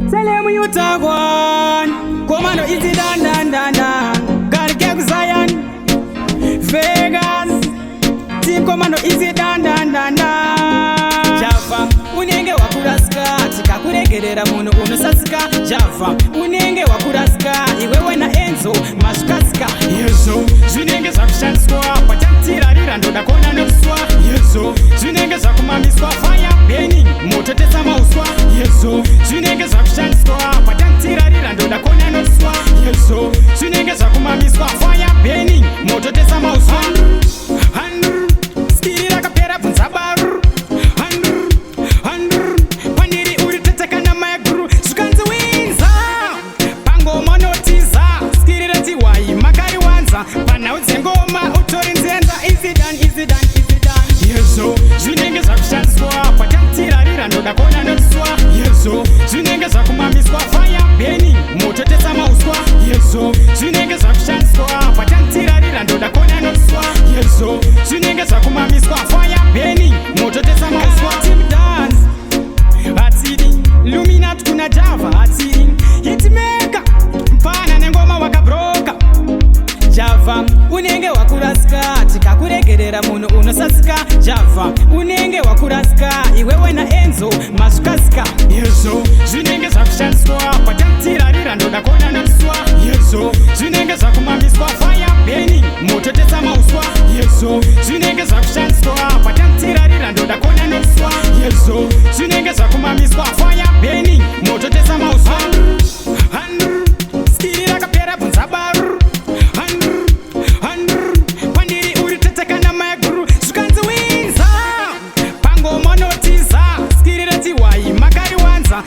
Tell him you talk one. Commando easy dan dan dan dan. Gotta get Zion, Vegas. Team Commando easy dan dan dan dan. Java unenge wakuraska tikakuregerera munhu unosasika. Java unenge wakuraska iwewe na Enzo mashukaska. Yezo zvinenge zvakushandiswa patantirarira ndoda kona nekuswa. Yezo zvinenge zvakumamiswa fire burning moto tesa mauswa. Yezo zvinenge zvakushandiswa patantirarira ndoda kona nekuswa. Yezo zvinenge zvakumamiswa fire burning moto tesa mauswa. Skiri rakapera bvunza baru. Pandiri uri tetekana mayaguru zvikanzi winza pangoma notiza. Skiri rati wai makariwanza panhau dzengoma utori nzenza. Easy done, easy done, easy done. Yezo zvinenge zvakushandiswa patantirarira ndoda kona notiswa. Yezo zvinenge zvakumamiswa fire burning moto tesa mauswa. Yezo zvinenge zvakushandiswa patantirarira ndoda kona notiswa. Yezo zvinenge zvakumamiswa fire burning moto tesa mauswa. Team dance hatiri Luminat kuna Java hatiri hitmaker mpana nengoma wakabroka. Java unenge wakuraska tikakuregerera munhu unosasika. Java unenge wakuraska iwewe na Enzo mashukaska. Yezo zvinenge zvakushandiswa patantirarira ndoda kona notiswa. Yezo zvinenge zvakumamiswa fire burning moto tesa mauswa. Yezo zvinenge zvakushandiswa patantirarira ndoda kona notiswa. Yezo zvinenge zvakumamiswa fire burning moto tesa mauswa. Skiri rakapera bvunza baru. Pandiri uri tetekana mayaguru zvikanzi winza pangoma notiza. Skiri rati wai makariwanza